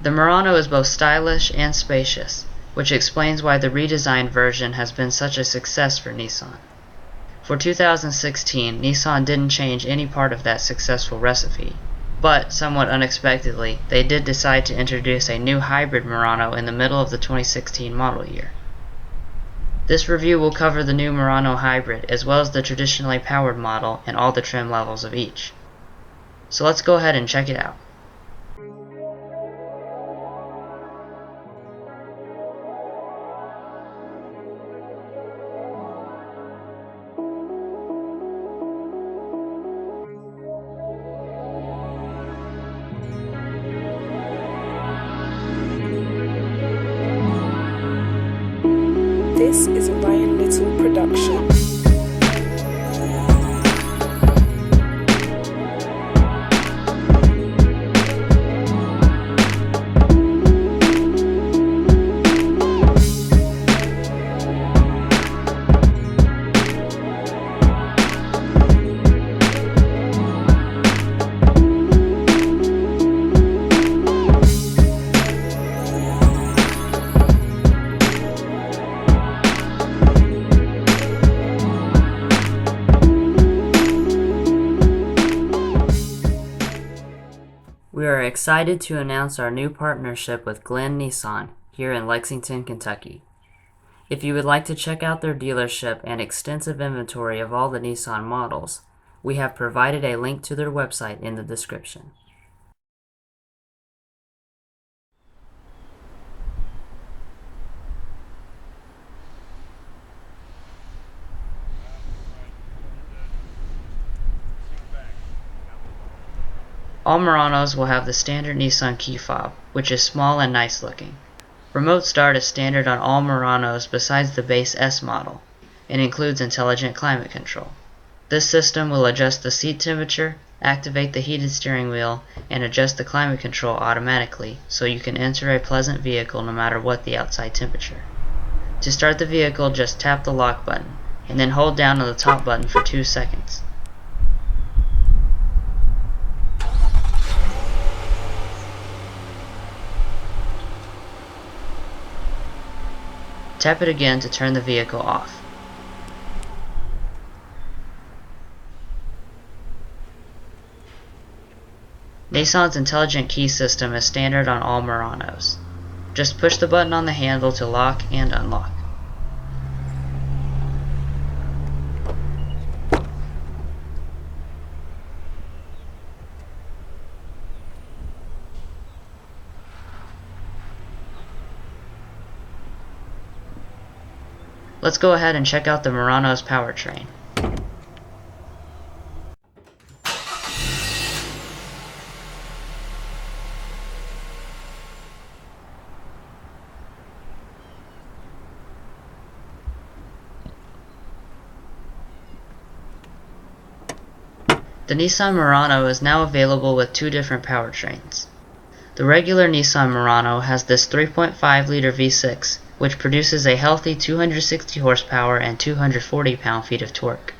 The Murano is both stylish and spacious, which explains why the redesigned version has been such a success for Nissan. For 2016, Nissan didn't change any part of that successful recipe, but somewhat unexpectedly, they did decide to introduce a new hybrid Murano in the middle of the 2016 model year. This review will cover the new Murano hybrid as well as the traditionally powered model and all the trim levels of each. So let's go ahead and check it out. This is a Ryan Little production. We are excited to announce our new partnership with Glenn Nissan here in Lexington, Kentucky. If you would like to check out their dealership and extensive inventory of all the Nissan models, we have provided a link to their website in the description. All Muranos will have the standard Nissan key fob, which is small and nice looking. Remote start is standard on all Muranos besides the base S model, and includes intelligent climate control. This system will adjust the seat temperature, activate the heated steering wheel, and adjust the climate control automatically so you can enter a pleasant vehicle no matter what the outside temperature. To start the vehicle, just tap the lock button, and then hold down on the top button for 2 seconds. Tap it again to turn the vehicle off. Nissan's intelligent key system is standard on all Muranos. Just push the button on the handle to lock and unlock. Let's go ahead and check out the Murano's powertrain. The Nissan Murano is now available with 2 different powertrains. The regular Nissan Murano has this 3.5-liter V6, which produces a healthy 260 horsepower and 240 pound-feet of torque.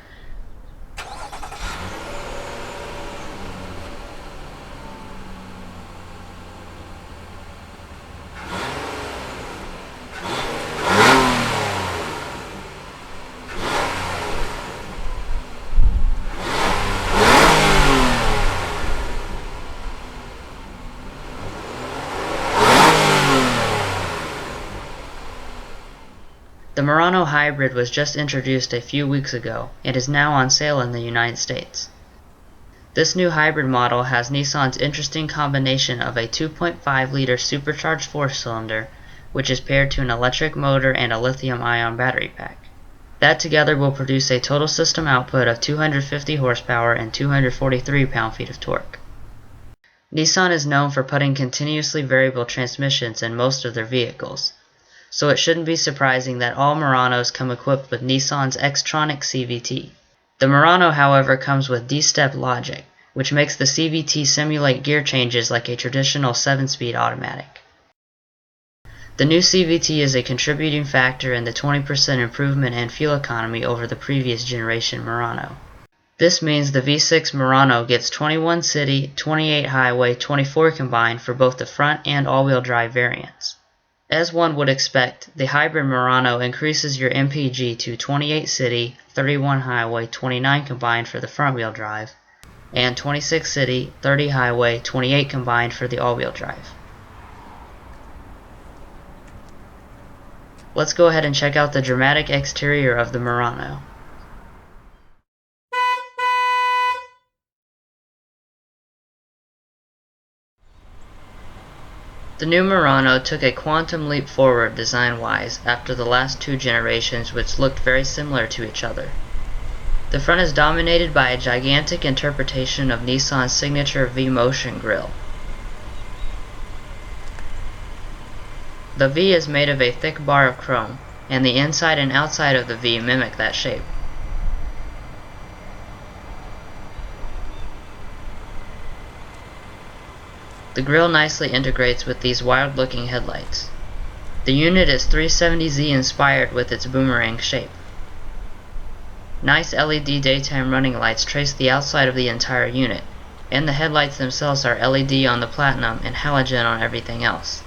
The Murano Hybrid was just introduced a few weeks ago and is now on sale in the United States. This new hybrid model has Nissan's interesting combination of a 2.5-liter supercharged 4-cylinder, which is paired to an electric motor and a lithium-ion battery pack. That together will produce a total system output of 250 horsepower and 243 pound-feet of torque. Nissan is known for putting continuously variable transmissions in most of their vehicles, so it shouldn't be surprising that all Muranos come equipped with Nissan's Xtronic CVT. The Murano, however, comes with D-step logic, which makes the CVT simulate gear changes like a traditional 7-speed automatic. The new CVT is a contributing factor in the 20% improvement in fuel economy over the previous generation Murano. This means the V6 Murano gets 21 city, 28 highway, 24 combined for both the front and all-wheel drive variants. As one would expect, the hybrid Murano increases your MPG to 28 city, 31 highway, 29 combined for the front-wheel drive, and 26 city, 30 highway, 28 combined for the all-wheel drive. Let's go ahead and check out the dramatic exterior of the Murano. The new Murano took a quantum leap forward design-wise after the last two generations, which looked very similar to each other. The front is dominated by a gigantic interpretation of Nissan's signature V-Motion grille. The V is made of a thick bar of chrome, and the inside and outside of the V mimic that shape. The grille nicely integrates with these wild-looking headlights. The unit is 370Z inspired with its boomerang shape. Nice LED daytime running lights trace the outside of the entire unit, and the headlights themselves are LED on the Platinum and halogen on everything else.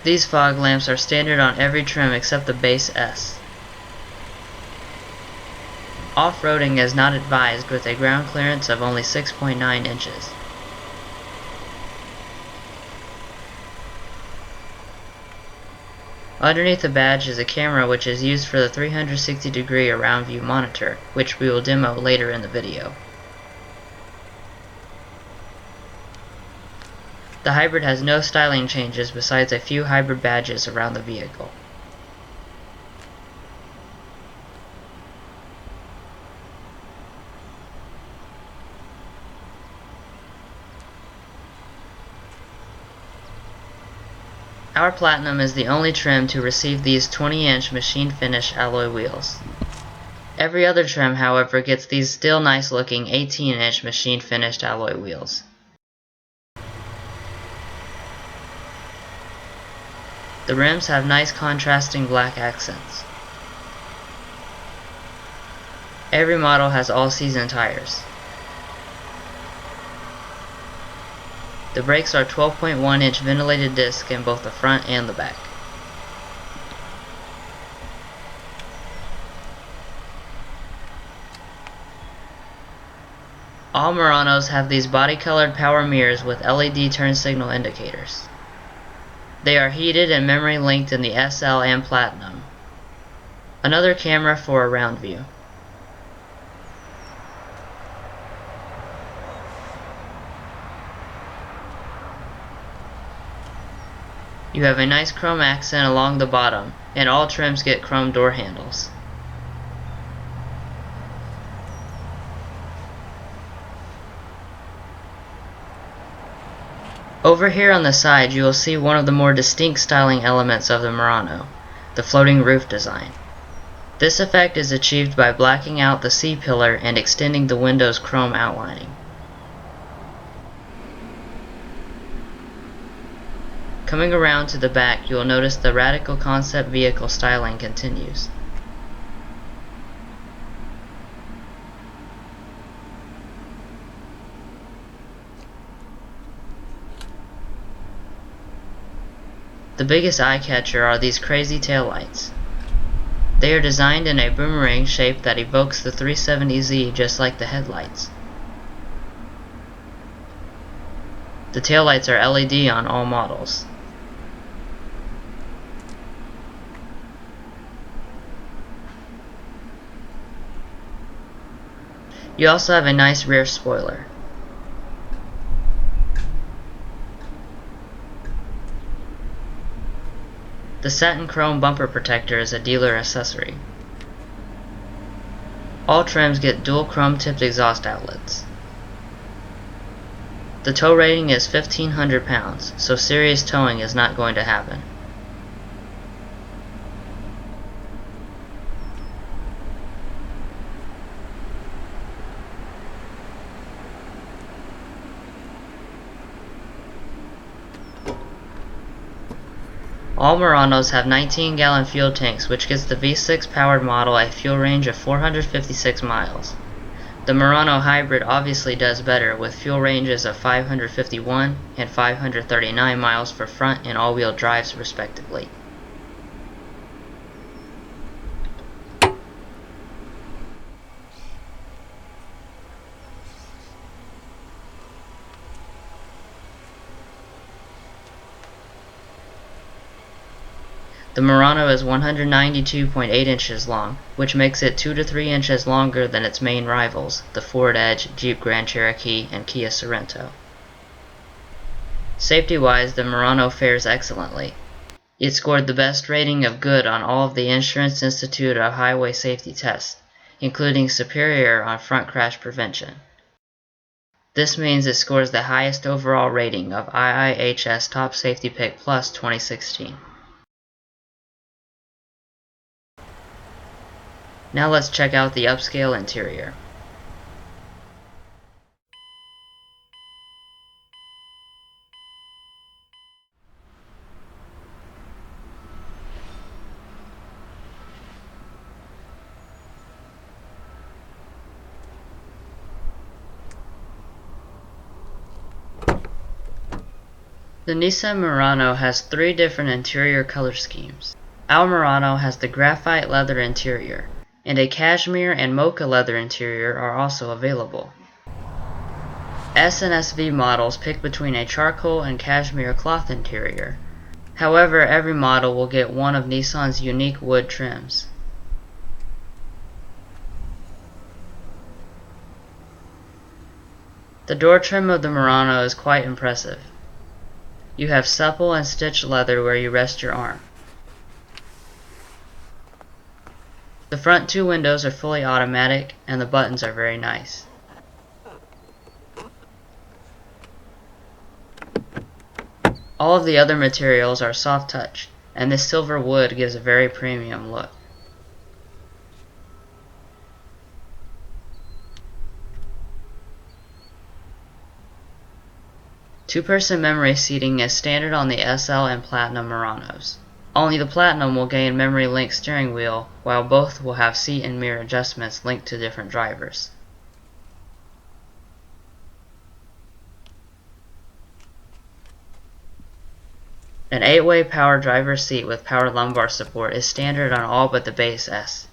These fog lamps are standard on every trim except the base S. Off-roading is not advised with a ground clearance of only 6.9 inches. Underneath the badge is a camera which is used for the 360-degree around view monitor, which we will demo later in the video. The hybrid has no styling changes besides a few hybrid badges around the vehicle. Our Platinum is the only trim to receive these 20-inch machine finish alloy wheels. Every other trim, however, gets these still nice looking 18-inch machine finished alloy wheels. The rims have nice contrasting black accents. Every model has all-season tires. The brakes are 12.1-inch ventilated discs in both the front and the back. All Muranos have these body-colored power mirrors with LED turn signal indicators. They are heated and memory linked in the SL and Platinum. Another camera for a round view. You have a nice chrome accent along the bottom, and all trims get chrome door handles. Over here on the side you will see one of the more distinct styling elements of the Murano, the floating roof design. This effect is achieved by blacking out the C-pillar and extending the window's chrome outlining. Coming around to the back, you will notice the radical concept vehicle styling continues. The biggest eye-catcher are these crazy taillights. They are designed in a boomerang shape that evokes the 370Z just like the headlights. The taillights are LED on all models. You also have a nice rear spoiler. The satin chrome bumper protector is a dealer accessory. All trims get dual chrome tipped exhaust outlets. The tow rating is 1,500 pounds, so serious towing is not going to happen. All Muranos have 19-gallon fuel tanks, which gives the V6 powered model a fuel range of 456 miles. The Murano Hybrid obviously does better, with fuel ranges of 551 and 539 miles for front and all-wheel drives respectively. The Murano is 192.8 inches long, which makes it 2 to 3 inches longer than its main rivals, the Ford Edge, Jeep Grand Cherokee, and Kia Sorento. Safety-wise, the Murano fares excellently. It scored the best rating of good on all of the Insurance Institute of Highway Safety tests, including superior on front crash prevention. This means it scores the highest overall rating of IIHS Top Safety Pick Plus 2016. Now let's check out the upscale interior. The Nissan Murano has 3 different interior color schemes. Our Murano has the graphite leather interior, and a cashmere and mocha leather interior are also available. S and SV models pick between a charcoal and cashmere cloth interior. However, every model will get one of Nissan's unique wood trims. The door trim of the Murano is quite impressive. You have supple and stitched leather where you rest your arm. The front 2 windows are fully automatic and the buttons are very nice. All of the other materials are soft touch, and this silver wood gives a very premium look. Two-person memory seating is standard on the SL and Platinum Muranos. Only the Platinum will gain memory-linked steering wheel, while both will have seat and mirror adjustments linked to different drivers. An 8-way power driver's seat with power lumbar support is standard on all but the base S.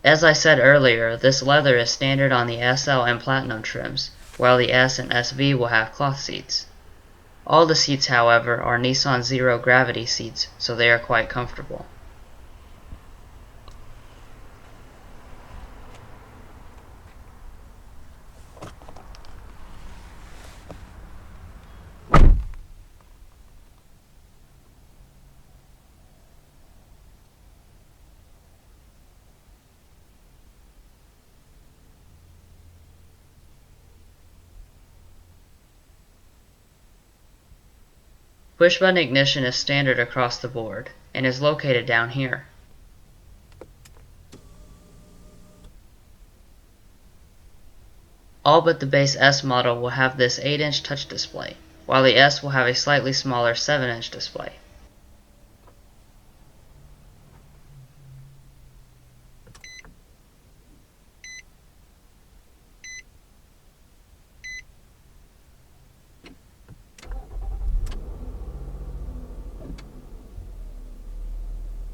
As I said earlier, this leather is standard on the SL and Platinum trims, while the S and SV will have cloth seats. All the seats, however, are Nissan Zero Gravity seats, so they are quite comfortable. Push-button ignition is standard across the board, and is located down here. All but the base S model will have this 8-inch touch display, while the S will have a slightly smaller 7-inch display.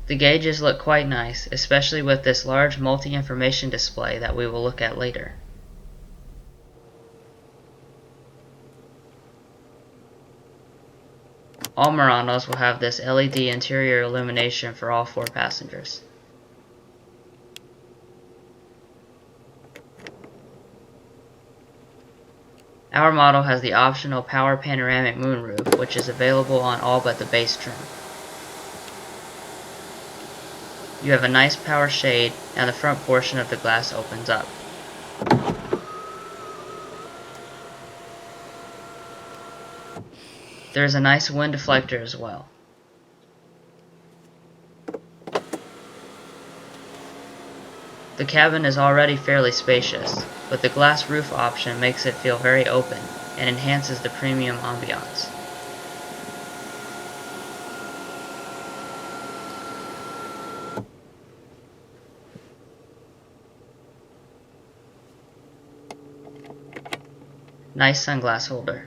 The gauges look quite nice, especially with this large multi-information display that we will look at later. All Muranos will have this LED interior illumination for all 4 passengers. Our model has the optional power panoramic moonroof, which is available on all but the base trim. You have a nice power shade, and the front portion of the glass opens up. There is a nice wind deflector as well. The cabin is already fairly spacious, but the glass roof option makes it feel very open and enhances the premium ambiance. Nice sunglass holder.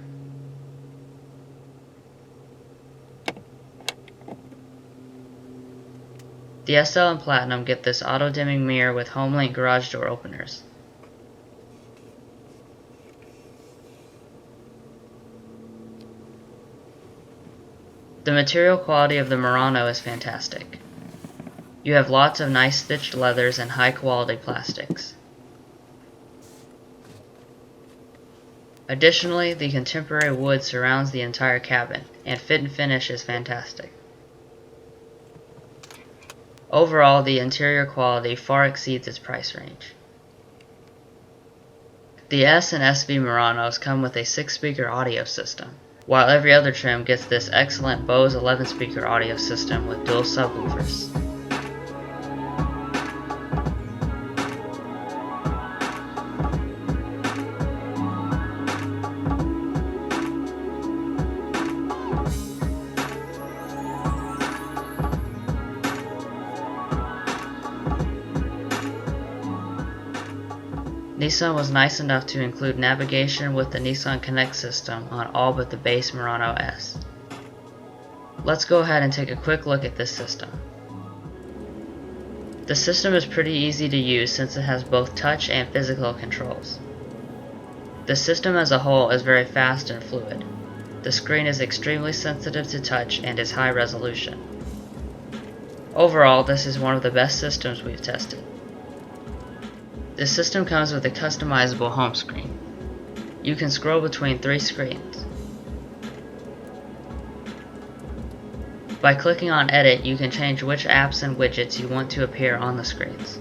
The SL and Platinum get this auto-dimming mirror with home-link garage door openers. The material quality of the Murano is fantastic. You have lots of nice stitched leathers and high-quality plastics. Additionally, the contemporary wood surrounds the entire cabin, and fit and finish is fantastic. Overall, the interior quality far exceeds its price range. The S and SV Muranos come with a 6-speaker audio system, while every other trim gets this excellent Bose 11-speaker audio system with dual subwoofers. Nissan was nice enough to include navigation with the Nissan Connect system on all but the base Murano S. Let's go ahead and take a quick look at this system. The system is pretty easy to use since it has both touch and physical controls. The system as a whole is very fast and fluid. The screen is extremely sensitive to touch and is high resolution. Overall, this is one of the best systems we've tested. The system comes with a customizable home screen. You can scroll between 3 screens. By clicking on Edit, you can change which apps and widgets you want to appear on the screens.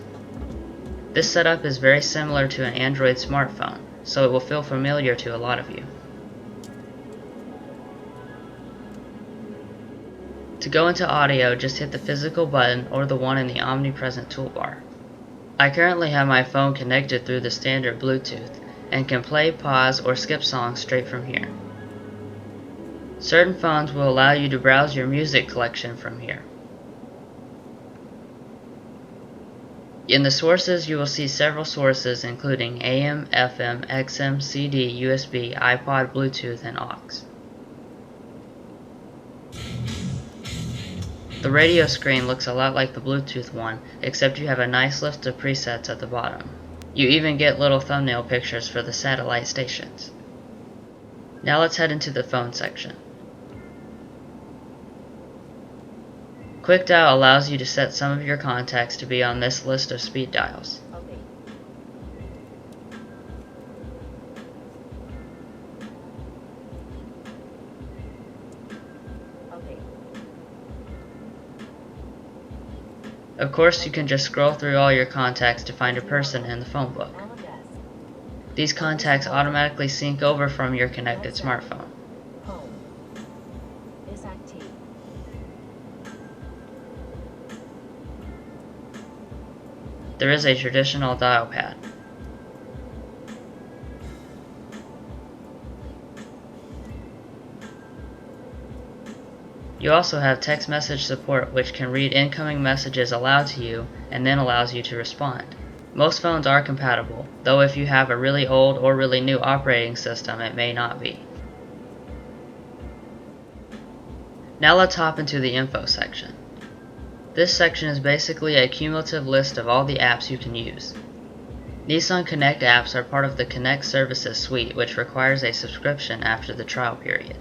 This setup is very similar to an Android smartphone, so it will feel familiar to a lot of you. To go into audio, just hit the physical button or the one in the omnipresent toolbar. I currently have my phone connected through the standard Bluetooth and can play, pause, or skip songs straight from here. Certain phones will allow you to browse your music collection from here. In the sources, you will see several sources including AM, FM, XM, CD, USB, iPod, Bluetooth, and aux. The radio screen looks a lot like the Bluetooth one, except you have a nice list of presets at the bottom. You even get little thumbnail pictures for the satellite stations. Now let's head into the phone section. Quick Dial allows you to set some of your contacts to be on this list of speed dials. Of course, you can just scroll through all your contacts to find a person in the phone book. These contacts automatically sync over from your connected smartphone. There is a traditional dial pad. You also have text message support, which can read incoming messages aloud to you and then allows you to respond. Most phones are compatible, though if you have a really old or really new operating system, it may not be. Now let's hop into the info section. This section is basically a cumulative list of all the apps you can use. Nissan Connect apps are part of the Connect Services suite, which requires a subscription after the trial period.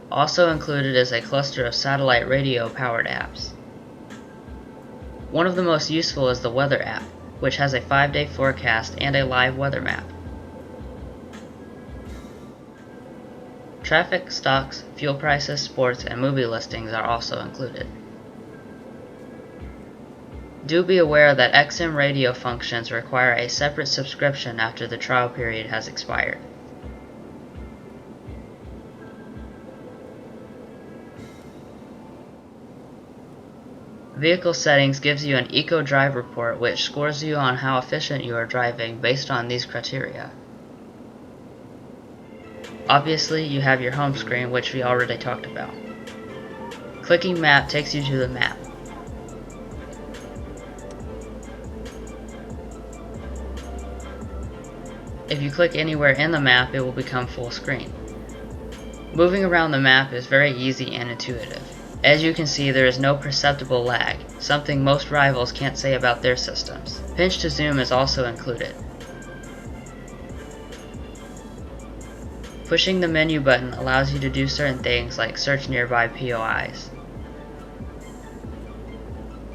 Also included is a cluster of satellite radio powered apps. One of the most useful is the Weather app, which has a 5-day forecast and a live weather map. Traffic, stocks, fuel prices, sports, and movie listings are also included. Do be aware that XM radio functions require a separate subscription after the trial period has expired. Vehicle settings gives you an Eco Drive report which scores you on how efficient you are driving based on these criteria. Obviously, you have your home screen, which we already talked about. Clicking Map takes you to the map. If you click anywhere in the map, it will become full screen. Moving around the map is very easy and intuitive. As you can see, there is no perceptible lag, something most rivals can't say about their systems. Pinch to zoom is also included. Pushing the menu button allows you to do certain things like search nearby POIs.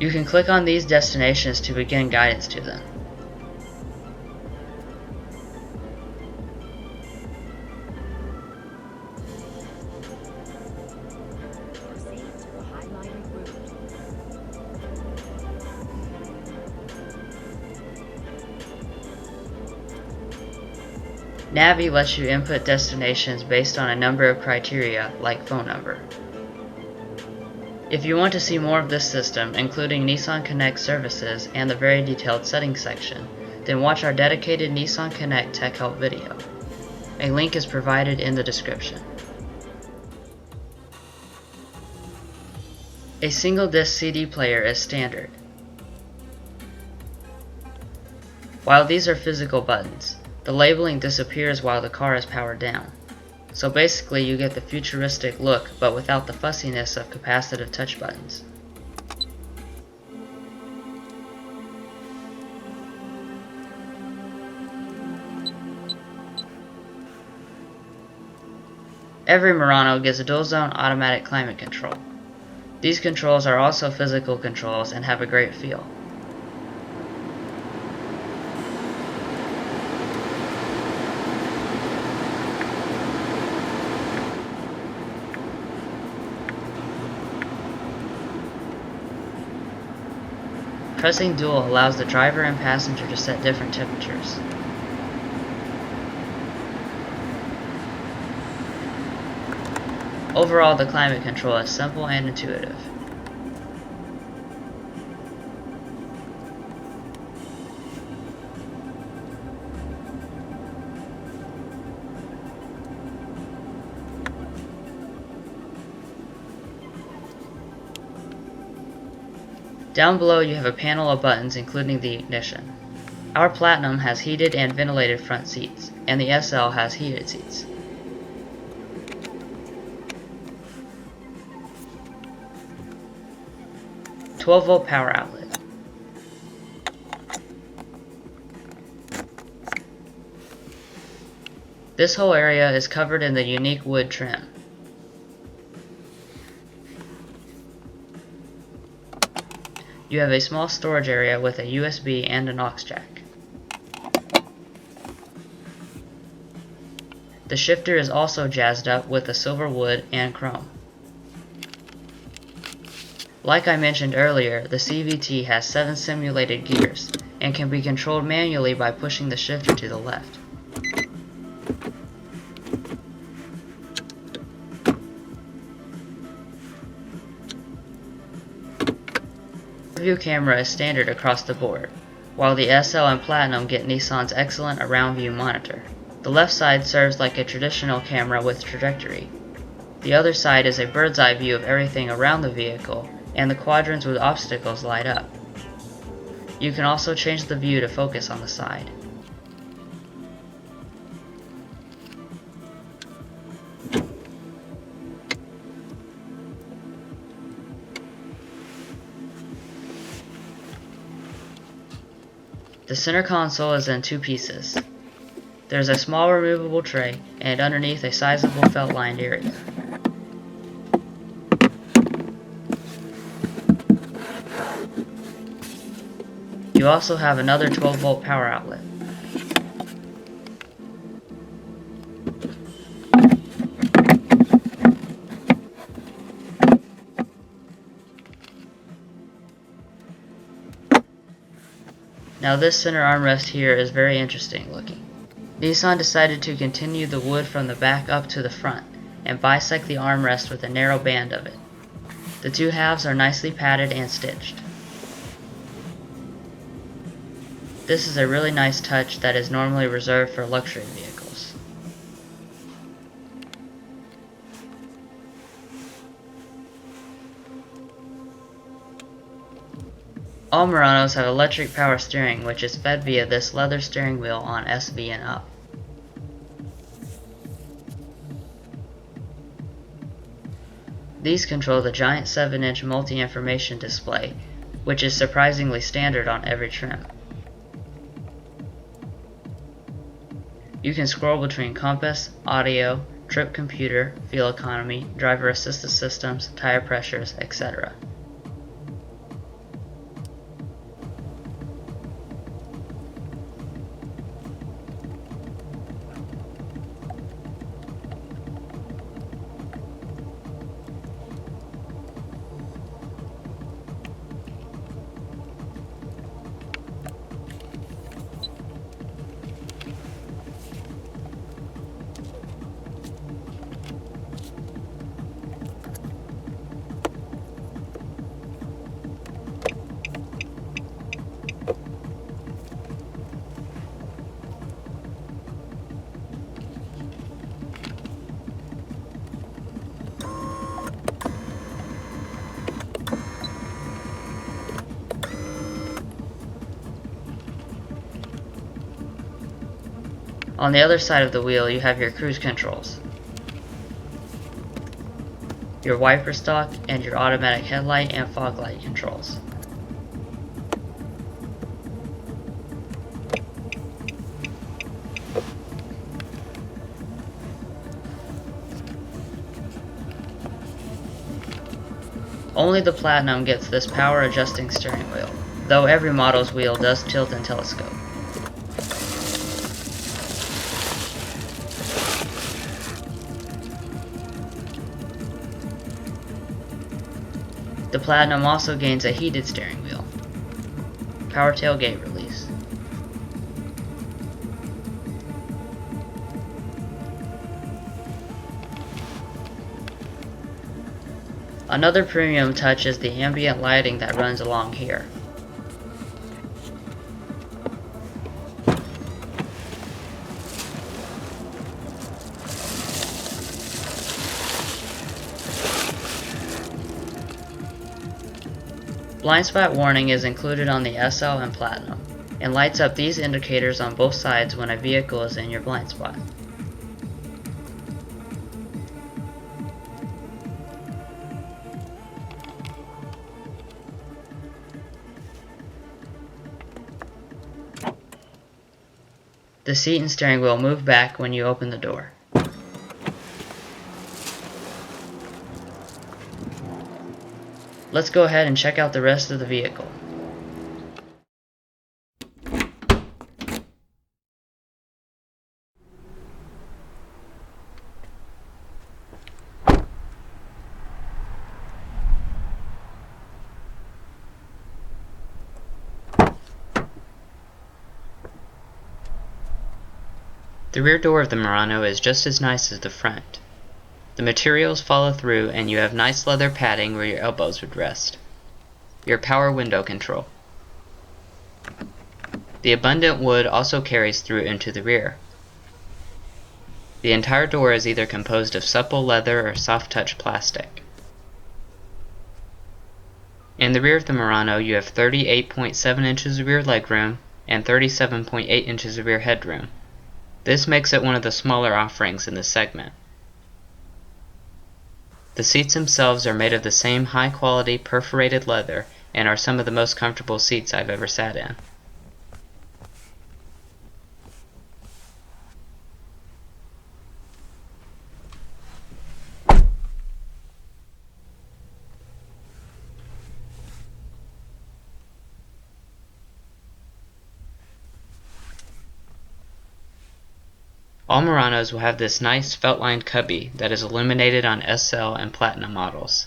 You can click on these destinations to begin guidance to them. Navi lets you input destinations based on a number of criteria, like phone number. If you want to see more of this system, including Nissan Connect services and the very detailed settings section, then watch our dedicated Nissan Connect Tech Help video. A link is provided in the description. A single disc CD player is standard. While these are physical buttons, the labeling disappears while the car is powered down. So basically you get the futuristic look but without the fussiness of capacitive touch buttons. Every Murano gives a dual zone automatic climate control. These controls are also physical controls and have a great feel. Pressing dual allows the driver and passenger to set different temperatures. Overall, the climate control is simple and intuitive. Down below you have a panel of buttons including the ignition. Our Platinum has heated and ventilated front seats, and the SL has heated seats. A 12-volt power outlet. This whole area is covered in the unique wood trim. You have a small storage area with a USB and an aux jack. The shifter is also jazzed up with a silver wood and chrome. Like I mentioned earlier, the CVT has 7 simulated gears and can be controlled manually by pushing the shifter to the left. View camera is standard across the board, while the SL and Platinum get Nissan's excellent around view monitor. The left side serves like a traditional camera with trajectory. The other side is a bird's eye view of everything around the vehicle, and the quadrants with obstacles light up. You can also change the view to focus on the side. The center console is in 2 pieces. There is a small removable tray, and underneath a sizable felt-lined area. You also have another 12-volt power outlet. Now this center armrest here is very interesting looking. Nissan decided to continue the wood from the back up to the front and bisect the armrest with a narrow band of it. The two halves are nicely padded and stitched. This is a really nice touch that is normally reserved for luxury vehicles. All Muranos have electric power steering, which is fed via this leather steering wheel on SV and up. These control the giant 7-inch multi-information display, which is surprisingly standard on every trim. You can scroll between compass, audio, trip computer, fuel economy, driver assistance systems, tire pressures, etc. On the other side of the wheel, you have your cruise controls, your wiper stalk, and your automatic headlight and fog light controls. Only the Platinum gets this power adjusting steering wheel, though every model's wheel does tilt and telescope. The Platinum also gains a heated steering wheel, power tailgate release, another premium touch is the ambient lighting that runs along here. Blind spot warning is included on the SL and Platinum, and lights up these indicators on both sides when a vehicle is in your blind spot. The seat and steering wheel move back when you open the door. Let's go ahead and check out the rest of the vehicle. The rear door of the Murano is just as nice as the front. The materials follow through and you have nice leather padding where your elbows would rest. Your power window control. The abundant wood also carries through into the rear. The entire door is either composed of supple leather or soft touch plastic. In the rear of the Murano you have 38.7 inches of rear legroom and 37.8 inches of rear headroom. This makes it one of the smaller offerings in this segment. The seats themselves are made of the same high-quality perforated leather and are some of the most comfortable seats I've ever sat in. All Muranos will have this nice felt-lined cubby that is illuminated on SL and Platinum models.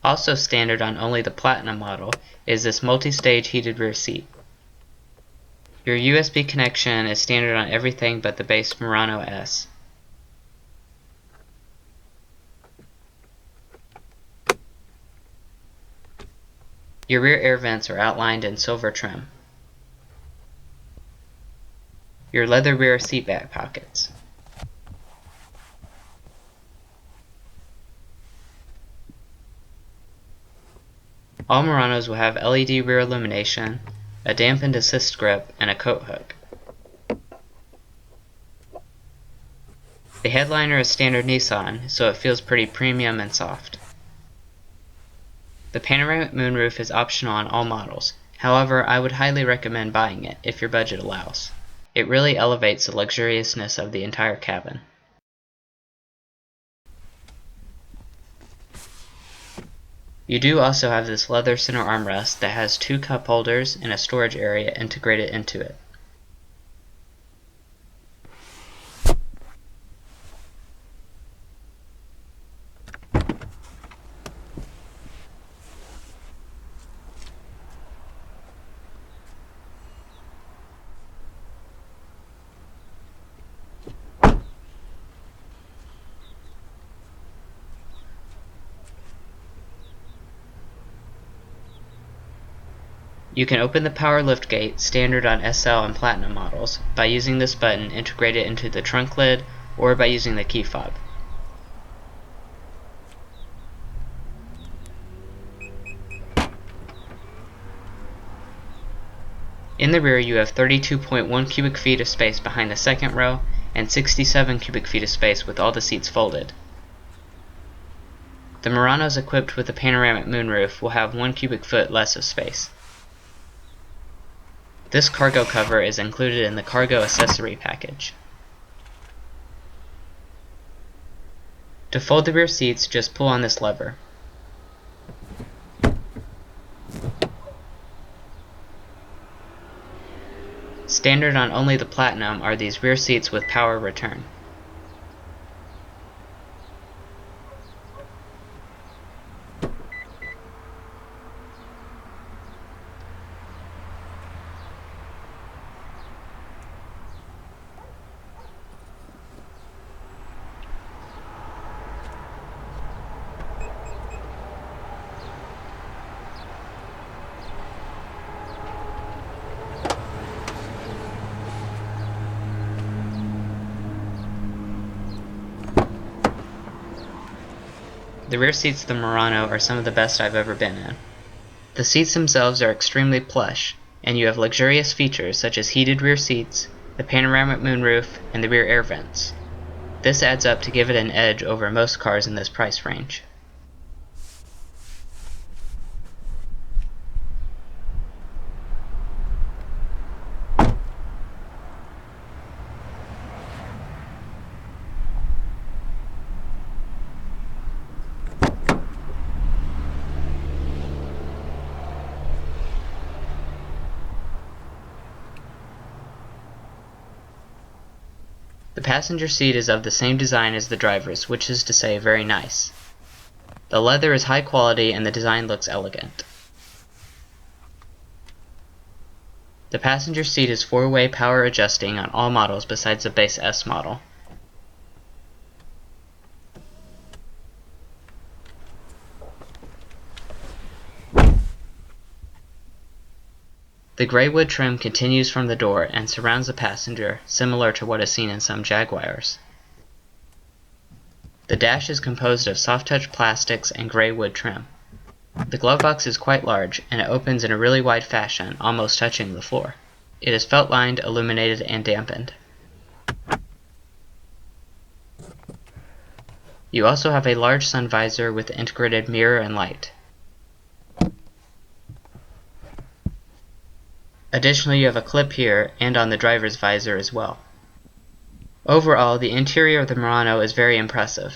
Also standard on only the Platinum model is this multi-stage heated rear seat. Your USB connection is standard on everything but the base Murano S. Your rear air vents are outlined in silver trim. Your leather rear seat back pockets. All Muranos will have LED rear illumination, a dampened assist grip, and a coat hook. The headliner is standard Nissan, so it feels pretty premium and soft. The panoramic moonroof is optional on all models. However, I would highly recommend buying it if your budget allows. It really elevates the luxuriousness of the entire cabin. You do also have this leather center armrest that has 2 cup holders and a storage area integrated into it. You can open the power liftgate standard on SL and Platinum models by using this button integrated into the trunk lid or by using the key fob. In the rear you have 32.1 cubic feet of space behind the second row and 67 cubic feet of space with all the seats folded. The Muranos equipped with a panoramic moonroof will have 1 cubic foot less of space. This cargo cover is included in the cargo accessory package. To fold the rear seats, just pull on this lever. Standard on only the Platinum are these rear seats with power return. The rear seats of the Murano are some of the best I've ever been in. The seats themselves are extremely plush, and you have luxurious features such as heated rear seats, the panoramic moonroof, and the rear air vents. This adds up to give it an edge over most cars in this price range. The passenger seat is of the same design as the driver's, which is to say very nice. The leather is high quality and the design looks elegant. The passenger seat is 4-way power adjusting on all models besides the base S model. The gray wood trim continues from the door and surrounds the passenger, similar to what is seen in some Jaguars. The dash is composed of soft-touch plastics and gray wood trim. The glove box is quite large, and it opens in a really wide fashion, almost touching the floor. It is felt-lined, illuminated, and dampened. You also have a large sun visor with integrated mirror and light. Additionally, you have a clip here and on the driver's visor as well. Overall, the interior of the Murano is very impressive.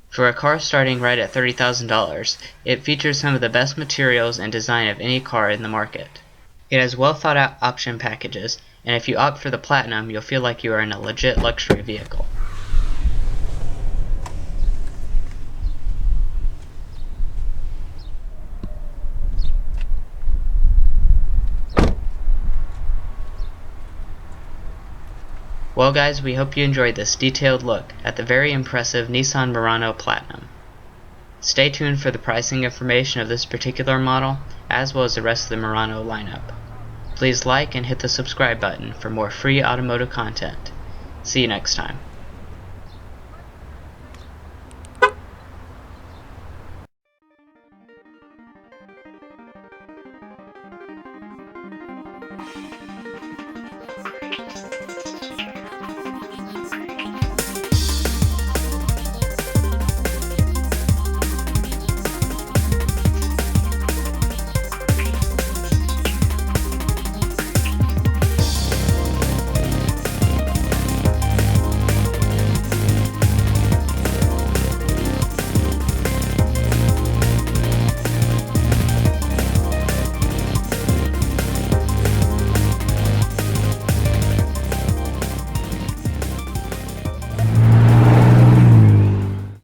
For a car starting right at $30,000, it features some of the best materials and design of any car in the market. It has well thought out option packages, and if you opt for the Platinum, you'll feel like you are in a legit luxury vehicle. Well guys, we hope you enjoyed this detailed look at the very impressive Nissan Murano Platinum. Stay tuned for the pricing information of this particular model, as well as the rest of the Murano lineup. Please like and hit the subscribe button for more free automotive content. See you next time.